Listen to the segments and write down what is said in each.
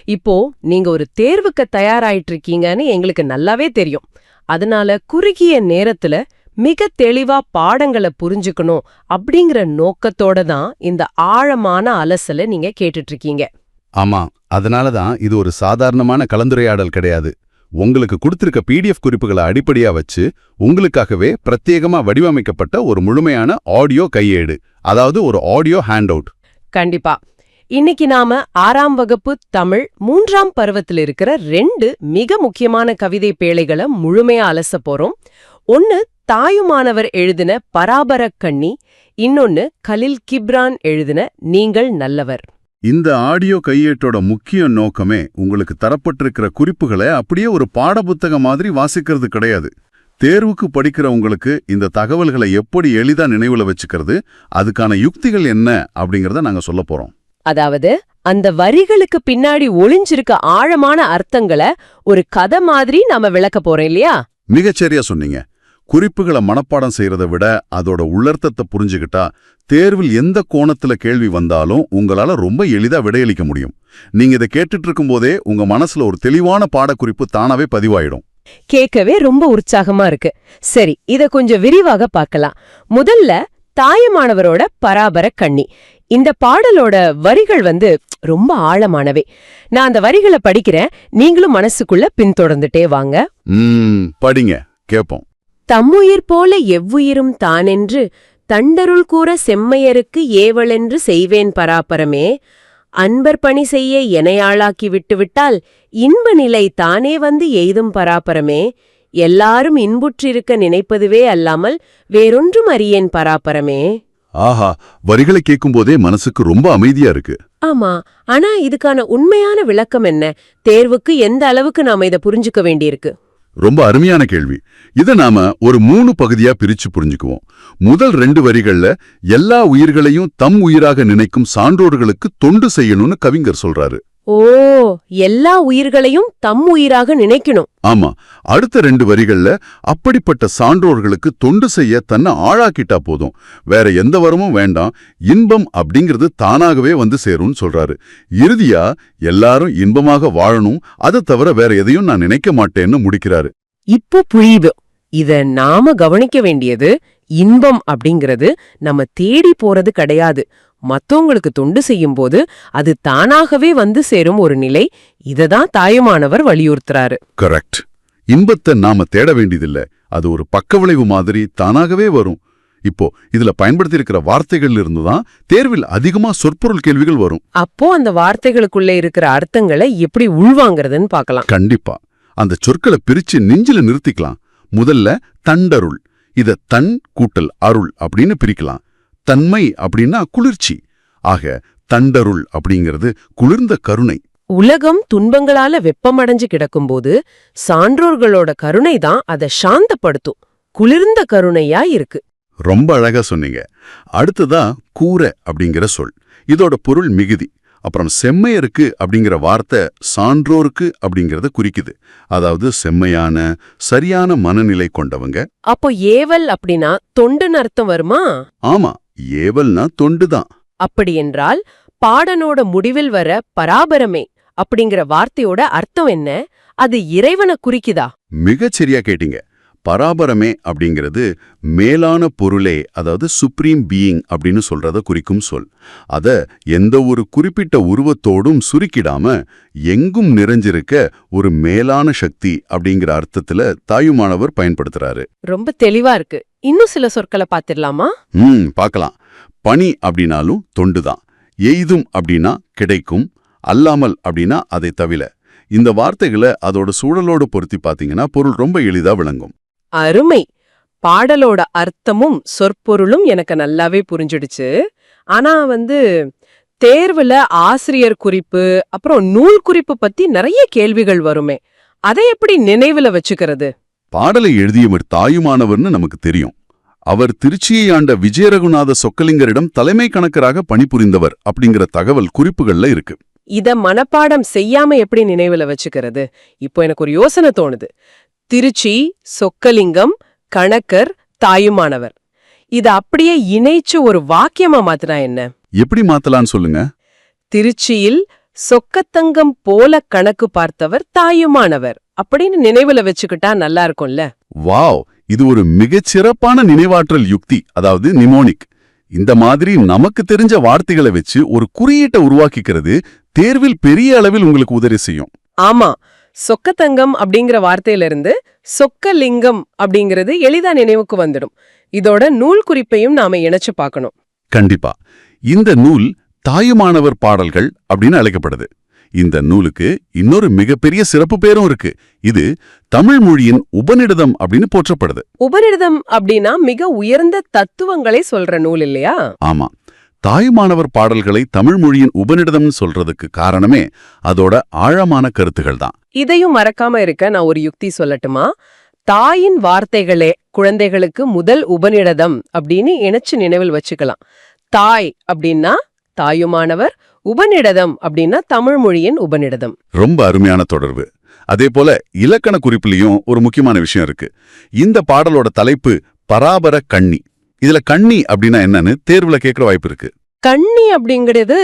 இப்போ நீங்க ஒரு தேர்வுக்கு தயாராயிட்டு இருக்கீங்கன்னு எங்களுக்கு நல்லாவே தெரியும். அதனால குறுகிய நேரத்துல மிக தெளிவா பாடங்களை புரிஞ்சுக்கணும் அப்படிங்கிற நோக்கத்தோட தான் இந்த ஆழமான அலசலை நீங்க கேட்டுட்டு இருக்கீங்க. ஆமா, அதனாலதான் இது ஒரு சாதாரணமான கலந்துரையாடல் கிடையாது. உங்களுக்கு கொடுத்திருக்க PDF குறிப்புகளை அடிப்படையா வச்சு உங்களுக்காகவே பிரத்யேகமா வடிவமைக்கப்பட்ட ஒரு முழுமையான ஆடியோ கையேடு, அதாவது ஒரு ஆடியோ ஹேண்ட் அவுட். கண்டிப்பா. இன்னைக்கு நாம 6ஆம் வகுப்பு தமிழ் 3ஆம் பருவத்தில் இருக்கிற 2 மிக முக்கியமான கவிதை பேழைகளை முழுமையா அலச போறோம். ஒன்னு தாயுமானவர் எழுதின பராபரக் கண்ணி, இன்னொன்னு கலில் கிப்ரான் எழுதின நீங்கள் நல்லவர். இந்த ஆடியோ கையேட்டோட முக்கிய நோக்கமே உங்களுக்கு தரப்பட்டிருக்கிற குறிப்புகளை அப்படியே ஒரு பாடப்புத்தகம் மாதிரி வாசிக்கிறது கிடையாது. தேர்வுக்கு படிக்கிற உங்களுக்கு இந்த தகவல்களை எப்படி எளிதா நினைவுல வச்சுக்கிறது, அதுக்கான யுக்திகள் என்ன அப்படிங்கறத நாங்க சொல்ல போறோம். அதாவது அந்த வரிகளுக்கு பின்னாடி ஒளிஞ்சிருக்க ஆழமான அர்த்தங்களை ஒரு கதை மாதிரி நாம விளக்க போறோம் இல்லையா? மிகச்சரியா சொன்னீங்க. குறிப்புகளை மனப்பாடம் செய்யறதை விட அதோட உள்ளர்த்தத்தை புரிஞ்சுக்கிட்டா தேர்வில் எந்த கோணத்துல கேள்வி வந்தாலும் உங்களால ரொம்ப எளிதா விடையளிக்க முடியும். நீங்க இதை கேட்டுட்டு இருக்கும் போதே உங்க மனசுல ஒரு தெளிவான பாடக்குறிப்பு தானாவே பதிவாயிடும். கேட்கவே ரொம்ப உற்சாகமா இருக்கு. சரி, இத கொஞ்சம் விரிவாக பார்க்கலாம். முதல்ல தாயுமானவரோட பராபரக் கண்ணி. இந்த பாடலோட வரிகள் ரொம்ப ஆழமானவை. நான் அந்த வரிகளை படிக்கிறேன், நீங்களும் மனசுக்குள்ள பின்தொடர்ந்துட்டே வாங்க. படிங்க, கேப்போம். தம்முயிர் போல எவ்வுயிரும் தானென்று தண்டருள் கூற செம்மையருக்கு ஏவலென்று செய்வேன் பராபரமே, அன்பர் பணி செய்ய எனையாளாக்கி விட்டுவிட்டால் இன்ப நிலை தானே வந்து எய்தும் பராபரமே, எல்லாரும் இன்புற்றிருக்க நினைப்பதுவே அல்லாமல் வேறொன்றும் அறியேன் பராபரமே. ஆஹா, வரிகளை கேட்கும்போதே மனசுக்கு ரொம்ப அமைதியா இருக்கு. ஆமா, ஆனா இதுக்கான உண்மையான விளக்கம் என்ன? தேர்வுக்கு எந்த அளவுக்கு நாம இதை புரிஞ்சுக்க வேண்டியிருக்கு? ரொம்ப அருமையான கேள்வி. இதை நாம ஒரு 3 பகுதியா பிரிச்சு புரிஞ்சுக்குவோம். முதல் 2 வரிகள்ல எல்லா உயிர்களையும் தம் உயிராக நினைக்கும் சான்றோர்களுக்கு தொண்டு செய்யணும்னு கவிஞர் சொல்றாரு. ஓ, எல்லா உயிர்களையும் தம் உயிராக நினைக்கணும். ஆமா. அடுத்த 2 வரிகள்ல அப்படிப்பட்ட சான்றோர்களுக்கு தொண்டு செய்ய தன்னை ஆளாக்கிட்டா போதும், வேற எந்த வரமும் வேண்டாம், இன்பம் அப்படிங்கிறது தானாகவே வந்து சேரும்னு சொல்றாரு. இறுதியா எல்லாரும் இன்பமாக வாழணும், அதை தவிர வேற எதையும் நான் நினைக்க மாட்டேன்னு முடிக்கிறாரு. இப்போ புரியுது. இத நாம கவனிக்க வேண்டியது, இன்பம் அப்படிங்கிறது நம்ம தேடி போறது கிடையாது. மத்தவங்களுக்கு தொண்டு செய்யும் போது அது தானாகவே வந்து சேரும் ஒரு நிலை. இததான் தாயுமானவர் வலியுறுத்துறாரு. கரெக்ட். இன்பத்தை நாம தேட வேண்டியதில்ல, அது ஒரு பக்க விளைவு மாதிரி தானாகவே வரும். இப்போ இதுல பயன்படுத்தி இருக்கிற வார்த்தைகள் இருந்துதான் தேர்வில் அதிகமா சொற்பொருள் கேள்விகள் வரும். அப்போ அந்த வார்த்தைகளுக்குள்ள இருக்கிற அர்த்தங்களை எப்படி உள்வாங்கிறதுன்னு பார்க்கலாம். கண்டிப்பா. அந்த சொற்களை பிரிச்சு நெஞ்சில நிறுத்திக்கலாம். முதல்ல தண்டருள், இத தன் கூட்டல் அருள் அப்படின்னு பிரிக்கலாம். தன்மை அப்படின்னா குளிர்ச்சி. ஆக தண்டருள் அப்படிங்கிறது குளிர்ந்த கருணை. உலகம் துன்பங்களால வெப்பமடைஞ்சு கிடக்கும்போது சான்றோர்களோட கருணை தான் அதை சாந்தப்படுத்தும். குளிர்ந்த கருணையா இருக்கு. ரொம்ப அழகா சொன்னீங்க. அடுத்ததா கூற அப்படிங்கிற சொல். இதோட பொருள் மிகுதி. அப்புறம் செம்மையருக்கு அப்படிங்கிற வார்த்தை சான்றோருக்கு அப்படிங்கறத குறிக்குது. அதாவது செம்மையான சரியான மனநிலை கொண்டவங்க. அப்போ ஏவல் அப்படின்னா தொண்டுன்னு அர்த்தம் வருமா? ஆமா, ஏவல்னா தொண்டுதான். அப்படி என்றால் பாடனோட முடிவில் வர பராபரமே அப்படிங்கிற வார்த்தையோட அர்த்தம் என்ன? அது இறைவனை குறிக்குதா? மிகச்சரியா கேட்டீங்க. பராபரமே அப்படிங்கிறது மேலான பொருளே, அதாவது சுப்ரீம் பீயிங் அப்படின்னு சொல்றத குறிக்கும் சொல். அத எந்த ஒரு குறிப்பிட்ட உருவத்தோடும் சுருக்கிடாம எங்கும் நிறைஞ்சிருக்க ஒரு மேலான சக்தி அப்படிங்கிற அர்த்தத்துல தாயுமானவர் பயன்படுத்துறாரு. ரொம்ப தெளிவா இருக்கு. இன்னும் சில சொற்களை பார்த்திடலாமா? பார்க்கலாம். பணி அப்படின்னாலும் தொண்டுதான். எய்தும் அப்படின்னா கிடைக்கும், அல்லாமல் அப்படின்னா அதை தவிர. இந்த வார்த்தைகளை அதோட சூழலோடு பொருத்தி பாத்தீங்கன்னா பொருள் ரொம்ப எளிதா விளங்கும். அருமை. பாடலோட அர்த்தமும் சொற்பொருளும் எனக்கு நல்லாவே புரிஞ்சிடுச்சு. ஆனா தேர்வுல ஆசிரியர் குறிப்பு அப்புறம் நூல் குறிப்பு பத்தி நிறைய கேள்விகள் வருமே, அதை எப்படி நினைவுல வச்சுக்கிறது? பாடலை எழுதியவர் தாயுமானவர்னு நமக்கு தெரியும். அவர் திருச்சியை ஆண்ட விஜயரகுநாத சொக்கலிங்கரிடம் தலைமை கணக்கராக பணிபுரிந்தவர் அப்படிங்கிற தகவல் குறிப்புகள்ல இருக்கு. இத மனப்பாடம் செய்யாம எப்படி நினைவுல வச்சுக்கிறது? இப்போ எனக்கு ஒரு யோசனை தோணுது. திருச்சி, சொக்கலிங்கம், கணக்கர், தாயுமானவர், இத அப்படியே இணைச்சு ஒரு வாக்கியமா மாத்தினா என்ன? எப்படி மாத்தலான்னு சொல்லுங்க. திருச்சியில் சொக்கத்தங்கம் போல கணக்கு பார்த்தவர் தாயுமானவர் அப்படின்னு நினைவுல வச்சுக்கிட்டா நல்லா இருக்கும்ல. வாவ், இது ஒரு மிகச்சிறப்பான நினைவாற்றல் யுக்தி, அதாவது நிமோனிக். இந்த மாதிரி நமக்கு தெரிஞ்ச வார்த்தைகளை வச்சு ஒரு குறியீட்டை உருவாக்கிக்கிறது தேர்வில் பெரிய அளவில் உங்களுக்கு உதவி செய்யும். ஆமா, சொக்கத்தங்கம் அப்படிங்கிற வார்த்தையிலிருந்து சொக்கலிங்கம் அப்படிங்கிறது எளிதா நினைவுக்கு வந்துடும். இதோட நூல் குறிப்பையும் நாம இணைச்சு பார்க்கணும். கண்டிப்பா. இந்த நூல் தாயுமானவர் பாடல்கள் அப்படின்னு அழைக்கப்படுது. இந்த நூலுக்கு இன்னொரு மிகப்பெரிய சிறப்பு பேரும் இருக்கு. இது தமிழ் மொழியின் உபநிடதம் அப்படின்னு போற்றப்படுது. உபநிடதம் அப்படின்னா மிக உயர்ந்த தத்துவங்களை சொல்ற நூல் இல்லையா? ஆமா, தாயுமானவர் பாடல்களை தமிழ் மொழியின் உபநிடதம்னு சொல்றதுக்கு காரணமே அதோட ஆழமான கருத்துகள் தான். இதையும் மறக்காம இருக்க நான் ஒரு யுக்தி சொல்லட்டுமா? தாயின் வார்த்தைகளே குழந்தைகளுக்கு முதல் உபநிடதம் அப்படின்னு இணைச்சு நினைவில் வச்சுக்கலாம். தாய் அப்படின்னா தாயுமானவர், உபநிடதம் அப்படின்னா தமிழ் மொழியின் உபநிடதம். ரொம்ப அருமையான தொடர்பு. அதே போல இலக்கண குறிப்பிலையும் ஒரு முக்கியமான விஷயம் இருக்கு. இந்த பாடலோட தலைப்பு பராபர கண்ணி. இதுல கண்ணி அப்படின்னா என்னன்னு தேர்வுல கேட்கிற வாய்ப்பு இருக்கு. கண்ணி அப்படிங்கிறது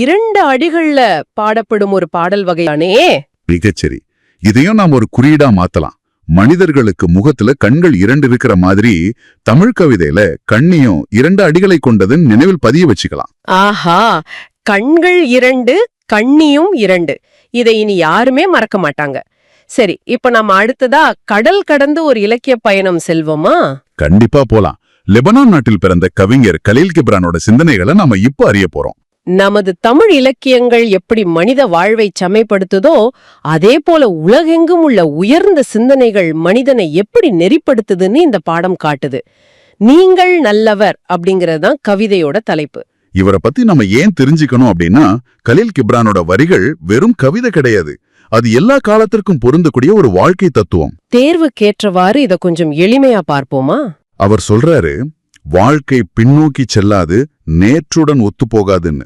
2 அடிகள்ல பாடப்படும் ஒரு பாடல் வகையானே. மிகச்சரி. இதையும் நாம் ஒரு குறியீடா மாத்தலாம். மனிதர்களுக்கு முகத்துல கண்கள் 2 இருக்கிற மாதிரி தமிழ் கவிதையில கண்ணியும் 2 அடிகளை கொண்டதுன்னு நினைவில் பதிய வச்சுக்கலாம். ஆஹா, கண்கள் 2, கண்ணியும் 2. இதை இனி யாருமே மறக்க மாட்டாங்க. சரி, இப்ப நாம அடுத்ததா கடல் கடந்து ஒரு இலக்கிய பயணம் செல்வோமா? கண்டிப்பா போலாம். லெபனான் நாட்டில் பிறந்த கவிஞர் கலீல் கிப்ரானோட சிந்தனைகளை நாம இப்ப அறிய போறோம். நமது தமிழ் இலக்கியங்கள் எப்படி மனித வாழ்வை செம்மைப்படுத்துதோ அதே போல உலகெங்கும் உள்ள உயர்ந்த சிந்தனைகள் மனிதனை எப்படி நெறிப்படுத்துதுன்னு இந்த பாடம் காட்டுது. நீங்கள் நல்லவர் அப்படிங்கறதுதான் கவிதையோட தலைப்பு. இவரை பத்தி நம்ம ஏன் தெரிஞ்சுக்கணும் அப்படின்னா, கலீல் கிப்ரானோட வரிகள் வெறும் கவிதை கிடையாது. அது எல்லா காலத்திற்கும் பொருந்தக்கூடிய ஒரு வாழ்க்கை தத்துவம். தேர்வுக்கேற்றவாறு இத கொஞ்சம் எளிமையா பார்ப்போமா? அவர் சொல்றாரு, வாழ்க்கை பின்னோக்கி செல்லாது, நேற்றுடன் ஒத்துப்போகாதுன்னு.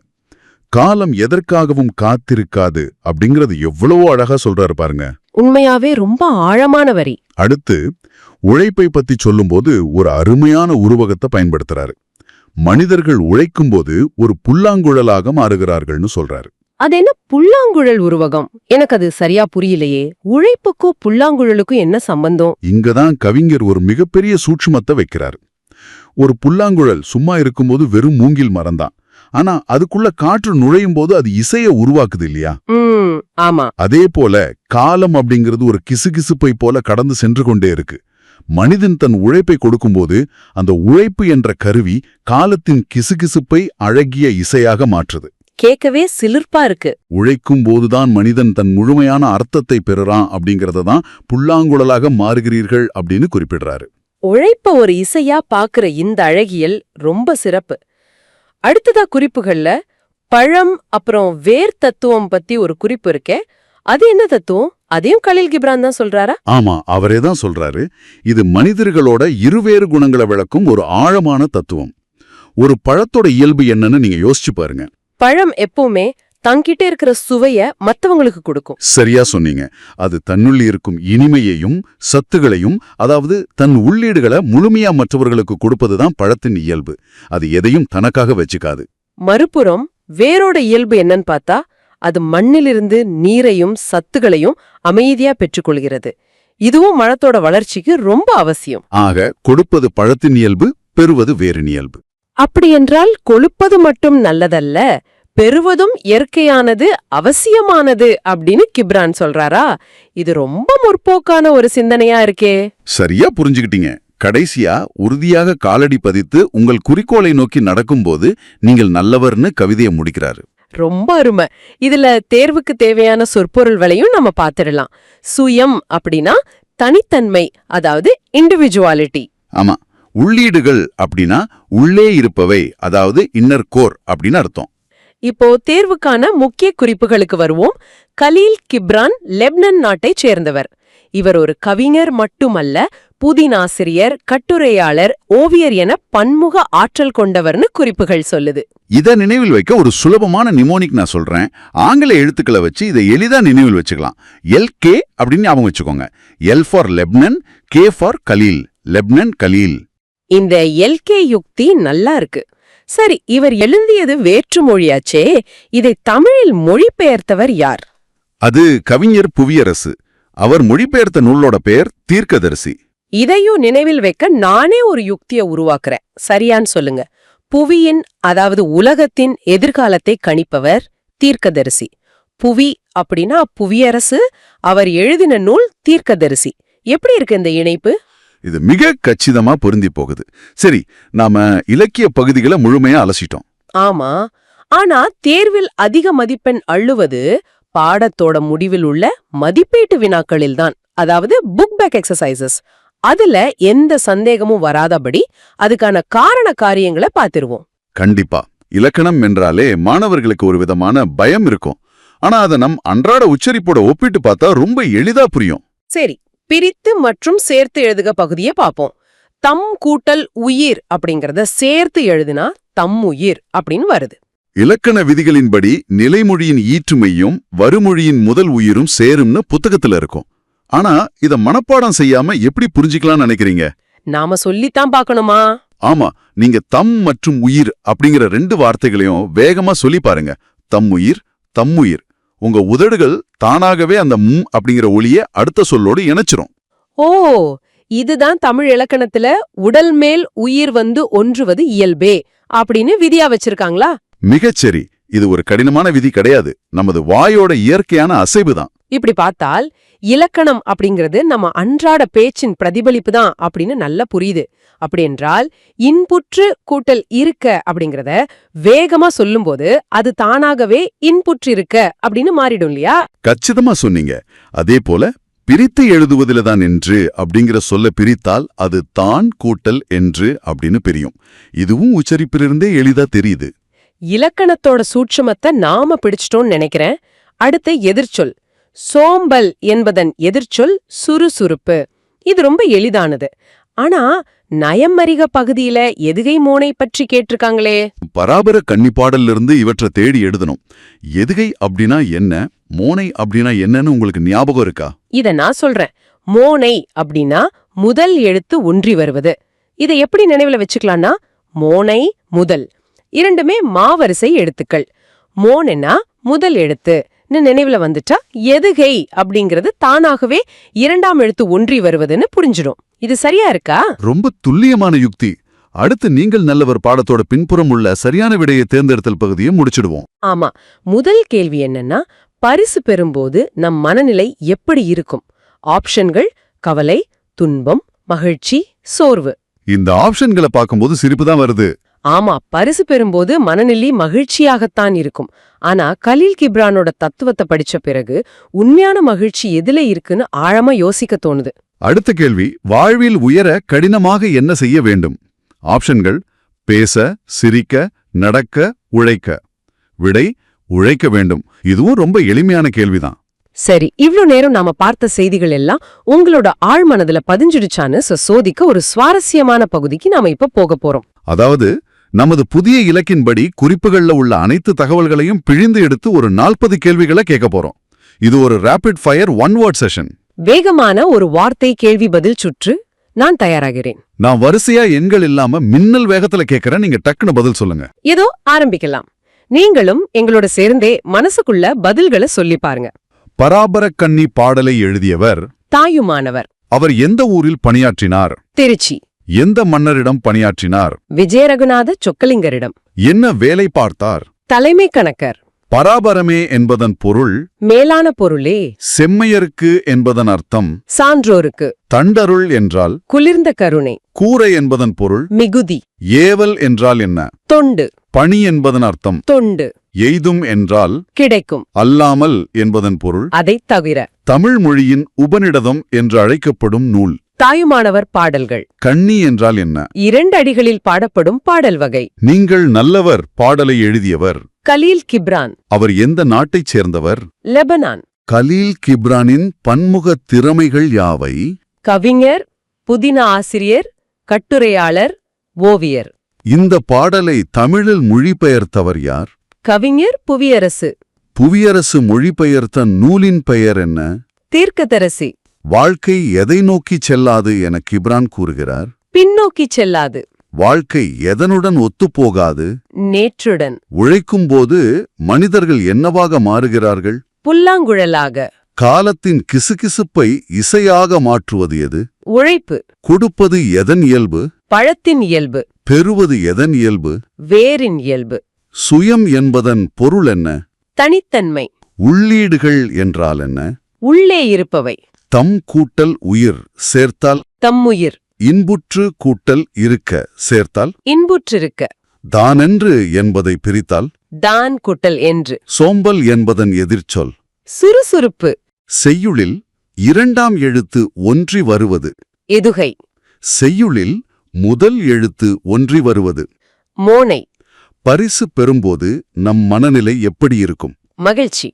காலம் எதற்காகவும் காத்திருக்காது அப்படிங்கறது எவ்வளவோ அழகா சொல்றாரு பாருங்க. உண்மையாவே ரொம்ப ஆழமான வரி. அடுத்து உழைப்பை பத்தி சொல்லும்போது ஒரு அருமையான உருவகத்தை பயன்படுத்துறாரு. மனிதர்கள் உழைக்கும்போது ஒரு புல்லாங்குழலாக மாறுகிறார்கள்னு சொல்றாரு. அது என்ன புல்லாங்குழல் உருவகம்? எனக்கு அது சரியா புரியலையே. உழைப்புக்கும் புல்லாங்குழலுக்கும் என்ன சம்பந்தம்? இங்கதான் கவிஞர் ஒரு மிகப்பெரிய சூட்சுமத்தை வைக்கிறாரு. ஒரு புல்லாங்குழல் சும்மா இருக்கும்போது வெறும் மூங்கில் மரம்தான். ஆனா அதுக்குள்ள காற்று நுழையும் போது அது இசைய உருவாக்குது இல்லையா? ஆமா. அதே போல காலம் அப்படிங்கிறது ஒரு கிசுகிசுப்பை போல கடந்து சென்று கொண்டே இருக்கு. மனிதன் தன் உழைப்பை கொடுக்கும்போது அந்த உழைப்பு என்ற கருவி காலத்தின் கிசுகிசுப்பை அழகிய இசையாக மாற்றுது. கேட்கவே சிலிர்ப்பா இருக்கு. உழைக்கும் போதுதான் மனிதன் தன் முழுமையான அர்த்தத்தை பெறுறான் அப்படிங்கறத தான் புல்லாங்குழலாக மாறுகிறீர்கள் அப்படின்னு குறிப்பிடுறாரு. உழைப்ப ஒரு இசையா பாக்குற இந்த அழகியல் ரொம்ப சிறப்பு. அடுத்ததா குறிப்புகள்ல பழம் அப்புறம் வேர் தத்துவம் பத்தி ஒரு குறிப்பு இருக்கே, அது என்ன தத்துவம்? அதையும் கலீல் கிப்ரான் தான் சொல்றாரா? ஆமா, அவரே தான் சொல்றாரு. இது மனிதர்களோட இருவேறு குணங்களை விளக்கும் ஒரு ஆழமான தத்துவம். ஒரு பழத்தோட இயல்பு என்னன்னு நீங்க யோசிச்சு பாருங்க. பழம் எப்பவுமே தங்கிட்டே இருக்கிற சுவைய மத்தவங்களுக்கு கொடுக்கும். சரியா சொன்னீங்க. அது தன்னுள்ளி இருக்கும் இனிமையையும் சத்துகளையும், அதாவது தன் உள்ளீடுகளை முழுமையா மற்றவர்களுக்கு கொடுப்பதுதான் பழத்தின் இயல்பு. அது எதையும் தனக்காக வச்சுக்காது. மறுபுறம் வேரோட இயல்பு என்னன்னு பார்த்தா, அது மண்ணிலிருந்து நீரையும் சத்துகளையும் அமைதியா பெற்றுக்கொள்கிறது. இதுவும் மரத்தோட வளர்ச்சிக்கு ரொம்ப அவசியம். ஆக கொடுப்பது பழத்தின் இயல்பு, பெறுவது வேறின் இயல்பு. அப்படியென்றால் கொழுப்பது மட்டும் நல்லதல்ல, பெறுவதும் இயற்கையானது, அவசியமானது அப்படின்னு கிப்ரான் சொல்றாரா? இது ரொம்ப முற்போக்கான ஒரு சிந்தனையா இருக்கே. சரியா புரிஞ்சுக்கிட்டீங்க. கடைசியா உறுதியாக காலடி பதித்து உங்கள் குறிக்கோளை நோக்கி நடக்கும்போது நீங்கள் நல்லவர்னு கவிதையை முடிக்கிறாரு. ரொம்ப அருமை. இதுல தேர்வுக்கு தேவையான சொற்பொருள்களையும் நம்ம பார்த்திடலாம். சுயம் அப்படின்னா தனித்தன்மை, அதாவது இண்டிவிஜுவாலிட்டி. ஆமா. உள்ளீடுகள் அப்படின்னா உள்ளே இருப்பவை, அதாவது இன்னர் கோர் அப்படின்னு அர்த்தம். இப்போ தேர்வுக்கான முக்கிய குறிப்புகளுக்கு வருவோம். கலீல் கிப்ரான் லெபனான் நாட்டைச் சேர்ந்தவர். இவர் ஒரு கவிஞர் மட்டுமல்ல, புதினாசிரியர், கட்டுரையாளர், ஓவியர் என பன்முக ஆற்றல் கொண்டவர்னு குறிப்புகள் சொல்லுது. இதை நினைவில் வைக்க ஒரு சுலபமான நிமோனிக் நான் சொல்றேன். ஆங்கில எழுத்துக்களை வச்சு இதை எளிதா நினைவில் வச்சுக்கலாம். LK அப்படின்னு ஞாபகம் வச்சுக்கோங்க. L for Lebanon, K for Khalil. Lebanon Khalil. இந்த LK யுக்தி நல்லா இருக்கு. சரி, இவர் எழுதியது வேற்று மொழியாச்சே, இதை தமிழில் மொழிபெயர்த்தவர் யார்? அது கவிஞர் புவியரசு. அவர் மொழிபெயர்த்த நூலோட பெயர் தீர்க்கதரிசி. இதையும் நினைவில் வைக்க நானே ஒரு யுக்தியை உருவாக்குறேன். சரியான்னு சொல்லுங்க. புவியின், அதாவது உலகத்தின் எதிர்காலத்தை கணிப்பவர் தீர்க்கதரிசி. புவி அப்படின்னா புவியரசு, அவர் எழுதின நூல் தீர்க்கதரிசி. எப்படி இருக்கு இந்த இணைப்பு? இது மிக கச்சிதமா பொருந்தி போகுது. சரி, நாம இலக்கிய பகுதிகளை முழுமையா அலசிட்டோம். ஆமா, ஆனா தேர்வில் அதிக மதிப்பெண் அள்ளுவது பாடத்தோட முடிவில் உள்ள மதிப்பீட்டு வினாக்களில்தான், அதாவது புக் பேக் எக்ஸசைசஸ். அதுல எந்த சந்தேகமும் வராதபடி அதுக்கான காரண காரியங்களை பார்த்திருவோம். கண்டிப்பா. இலக்கணம் என்றாலே மாணவர்களுக்கு ஒரு விதமான பயம் இருக்கும். ஆனா அதை நம் அன்றாட உச்சரிப்போட ஒப்பிட்டு பார்த்தா ரொம்ப எளிதா புரியும். சரி, பிரித்து மற்றும் சேர்த்து எழுதுக பகுதியை பார்ப்போம். தம் கூட்டல் உயிர் அப்படிங்கறத சேர்த்து எழுதுனா தம் உயிர் அப்படின்னு வருது. இலக்கண விதிகளின்படி நிலைமொழியின் ஈற்றுமையும் வருமொழியின் முதல் உயிரும் சேரும்னு புத்தகத்துல இருக்கும். ஆனா இத மனப்பாடம் செய்யாம எப்படி புரிஞ்சுக்கலாம்னு நினைக்கிறீங்க? நாம சொல்லித்தான் பார்க்கணுமா? ஆமா, நீங்க தம் மற்றும் உயிர் அப்படிங்கிற 2 வார்த்தைகளையும் வேகமா சொல்லி பாருங்க. தம்முயிர், தம்முயிர். உங்க உதடுகள் தானாகவே அந்த ம் அப்படிங்கிற ஒலிய அடுத்த சொல்லோடு இணைச்சிரும். ஓ, இதுதான் தமிழ் இலக்கணத்துல உடல் மேல் உயிர் வந்து ஒன்றுவது இயல்பே அப்படின்னு விதியா வச்சிருக்காங்களா? மிகச்சரி. இது ஒரு கடினமான விதி கிடையாது. நமது வாயோட இயற்கையான அசைவுதான். இப்படி பார்த்தால் இலக்கணம் அப்படிங்கிறது நம்ம அன்றாட பேச்சின் பிரதிபலிப்பு தான் அப்படின்னு நல்லா புரியுது. அப்படி என்றால் இன்புற்று கூட்டல் இருக்க அப்படிங்கறத வேகமா சொல்லும்போது அது தானாகவே இன்புற்று இருக்க அப்படின்னு மாறிடும் இல்லையா? கச்சிதமா சொன்னீங்க. அதே போல பிரித்து எழுதுவதில தான் என்று அப்படிங்கிற சொல்ல பிரித்தால் அது தான் கூட்டல் என்று அப்படின்னு பிரியும். இதுவும் உச்சரிப்பிலிருந்தே எளிதா தெரியுது. இலக்கணத்தோட சூட்சுமத்தை நாம பிடிச்சிட்டோம்னு நினைக்கிறேன். அடுத்த எதிர்ச்சொல். சோம்பல் என்பதன் எதிர்ச்சொல் சுறுசுறுப்பு. இது ரொம்ப எளிதானது. ஆனா நயமறிக பகுதியில எதுகை மோனை பற்றி கேட்டிருக்காங்களே. பராபர கன்னிப்பாடல்ல இருந்து இவற்றை தேடி எழுதணும். எதுகை அப்படின்னா என்ன, மோனை அப்படின்னா என்னன்னு உங்களுக்கு ஞாபகம் இருக்கா? இத நான் சொல்றேன். மோனை அப்படின்னா முதல் எழுத்து ஒன்றி வருவது. இதை எப்படி நினைவுல வச்சுக்கலாம்னா, மோனை முதல், இரண்டுமே மாவரிசை எழுத்துக்கள். மோனென்னா முதல் எழுத்து நினைவுல வந்துட்டா எதுகை அப்படிங்கிறது தானாகவே 2ஆம் எழுத்து ஒன்றி வருவதுன்னு புரிஞ்சிடும். இது சரியா இருக்கா? ரொம்ப துல்லியமான யுக்தி. அடுத்து நீங்கள் நல்லவர் பாடத்தோட பின்புறம் உள்ள சரியான விடையை தேர்ந்தெடுத்தல் பகுதியை முடிச்சிடுவோம். ஆமா, முதல் கேள்வி என்னன்னா, பரிசு பெறும்போது நம் மனநிலை எப்படி இருக்கும்? ஆப்ஷன்கள்: கவலை, துன்பம், மகிழ்ச்சி, சோர்வு. இந்த ஆப்ஷன்களை பார்க்கும்போது சிரிப்பு தான் வருது. ஆமா, பரிசு பெறும்போது மனநிலை மகிழ்ச்சியாகத்தான் இருக்கும். ஆனா கலீல் கிப்ரானோட தத்துவத்தை படிச்ச பிறகு உண்மையான மகிழ்ச்சி எதுல இருக்குன்னு ஆழமா யோசிக்க தோணுது. அடுத்த கேள்வி: வாழ்வில் உயர கடினமாக என்ன செய்ய வேண்டும்? ஆப்ஷன்கள்: பேச, சிரிக்க, நடக்க, உழைக்க. விடை: உழைக்க வேண்டும். இதுவும் ரொம்ப எளிமையான கேள்விதான். சரி, இவ்ளோ நேரம் நாம பார்த்த செய்திகள் எல்லாம் உங்களோட ஆழ்மனதுல பதிஞ்சிடுச்சான்னு சோதிக்க ஒரு சுவாரஸ்யமான பகுதிக்கு நாம இப்ப போக போறோம். அதாவது நமது புதிய இலக்கின்படி குறிப்புகள்ல உள்ள அனைத்து தகவல்களையும் பிழிந்து எடுத்து ஒரு 40 கேள்விகளை கேட்க போறோம். இது ஒரு ரேபிட் ஃபயர் 1 வேர்ட் செஷன். வேகமான ஒரு வார்த்தை கேள்வி பதில் சுற்று. நான் தயாராகிறேன். நான் வரிசையா எண்கள் இல்லாம மின்னல் வேகத்துல கேட்கறேன். நீங்க டக்குன்னு பதில் சொல்லுங்க. ஏதோ ஆரம்பிக்கலாம். நீங்களும் எங்களோட சேர்ந்தே மனசுக்குள்ள பதில்களை சொல்லி பாருங்க. பராபர கன்னி பாடலை எழுதியவர் தாயுமானவர். அவர் எந்த ஊரில் பணியாற்றினார்? திருச்சி. எந்த மன்னரிடம் பணியாற்றினார்? விஜயரகுநாத சொக்கலிங்கரிடம். என்ன வேலை பார்த்தார்? தலைமை கணக்கர். பராபரமே என்பதன் பொருள் மேலான பொருளே. செம்மையருக்கு என்பதன் அர்த்தம் சான்றோருக்கு. தண்டருள் என்றால் குளிர்ந்த கருணை. கூரை என்பதன் பொருள் மிகுதி. ஏவல் என்றால் என்ன? தொண்டு. பணி என்பதன் அர்த்தம் தொண்டு. எய்தும் என்றால் கிடைக்கும். அல்லாமல் என்பதன் பொருள் அதைத் தவிர. தமிழ் மொழியின் உபநிடதம் என்று அழைக்கப்படும் நூல். தாயுமானவர் பாடல்கள். கண்ணி என்றால் என்ன? 2 அடிகளில் பாடப்படும் பாடல் வகை. நீங்கள் நல்லவர் பாடலை எழுதியவர் கலீல் கிப்ரான். அவர் எந்த நாட்டைச் சேர்ந்தவர்? லெபனான். கலீல் கிப்ரானின் பன்முக திறமைகள் யாவை? கவிஞர், புதின ஆசிரியர், கட்டுரையாளர், ஓவியர். இந்த பாடலை தமிழில் மொழிபெயர்த்தவர் யார்? கவிஞர் புவியரசு. புவியரசு மொழிபெயர்த்த நூலின் பெயர் என்ன? தீர்க்கதரிசி. வாழ்க்கை எதை நோக்கிச் செல்லாது என கிப்ரான் கூறுகிறார்? பின்னோக்கி செல்லாது. வாழ்க்கை எதனுடன் ஒத்துப்போகாது? நேற்றுடன். உழைக்கும்போது மனிதர்கள் என்னவாக மாறுகிறார்கள்? புல்லாங்குழலாக. காலத்தின் கிசுகிசுப்பை இசையாக மாற்றுவது எது? உழைப்பு. கொடுப்பது எதன் இயல்பு? பழத்தின் இயல்பு. பெறுவது எதன் இயல்பு? வேரின் இயல்பு. சுயம் என்பதன் பொருள் என்ன? தனித்தன்மை. உள்ளீடுகள் என்றால் என்ன? உள்ளே இருப்பவை. தம் கூட்டல் உயிர் சேர்த்தால்? தம்முயிர். இன்புற்று கூட்டல் இருக்க சேர்த்தால்? இன்புற்றிருக்க. தானென்று என்பதை பிரித்தால்? தான் குட்டல் என்று. சோம்பல் என்பதன் எதிர்ச்சொல்? சுறுசுறுப்பு. செய்யுளில் இரண்டாம் எழுத்து ஒன்றி வருவது? எதுகை. செய்யுளில் முதல் எழுத்து ஒன்றி வருவது? மோனை. பரிசு பெறும்போது நம் மனநிலை எப்படி இருக்கும்? மகிழ்ச்சி.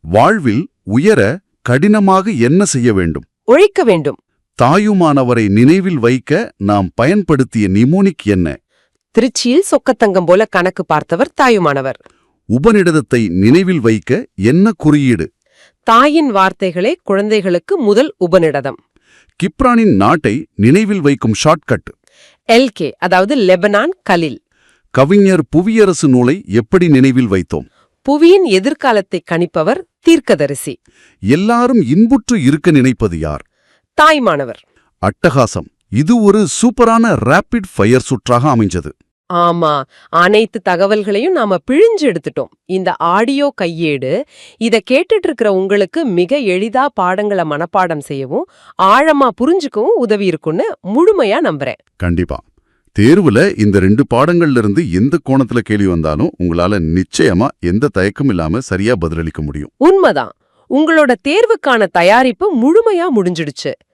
வாழ்வில் உயர கடினமாக என்ன செய்ய வேண்டும்? உழைக்க வேண்டும். தாயுமானவரை நினைவில் வைக்க நாம் பயன்படுத்திய நிமோனிக் என்ன? திருச்சியில் சொக்கத்தங்கம் போல கணக்கு பார்த்தவர் தாயுமானவர். உபநிடதத்தை நினைவில் வைக்க என்ன குறியீடு? தாயின் வார்த்தைகளே குழந்தைகளுக்கு முதல் உபநிடதம். கிப்ரானின் நாட்டை நினைவில் வைக்கும் ஷார்ட்கட்? எல்கே, அதாவது லெபனான் கலில். கவிஞர் புவியரசு நூலை எப்படி நினைவில் வைத்தோம்? புவியின் எதிர்காலத்தை கணிப்பவர் தீர்க்கதரிசி. எல்லாரும் இன்புற்று இருக்க நினைப்பது யார்? தாய்மானவர். அட்டகாசம். இது ஒரு சூப்பரான ரேபிட் ஃபயர் சுற்றாக அமைஞ்சது. ஆமா, அனைத்து தகவல்களையும் நாம பிழிஞ்சு எடுத்துட்டோம். இந்த ஆடியோ கையேடு இத கேட்டுட்டு இருக்கிற உங்களுக்கு மிக எளிதா பாடங்களை மனப்பாடம் செய்யவும் ஆழமா புரிஞ்சுக்கவும் உதவி இருக்குன்னு முழுமையா நம்புறேன். கண்டிப்பா. தேர்வுல இந்த 2 பாடங்கள்ல இருந்து எந்த கோணத்துல கேள்வி வந்தாலும் உங்களால நிச்சயமா எந்த தயக்கம் இல்லாம சரியா பதிலளிக்க முடியும். உண்மைதான். உங்களோட தேர்வுக்கான தயாரிப்பு முழுமையா முடிஞ்சிடுச்சு.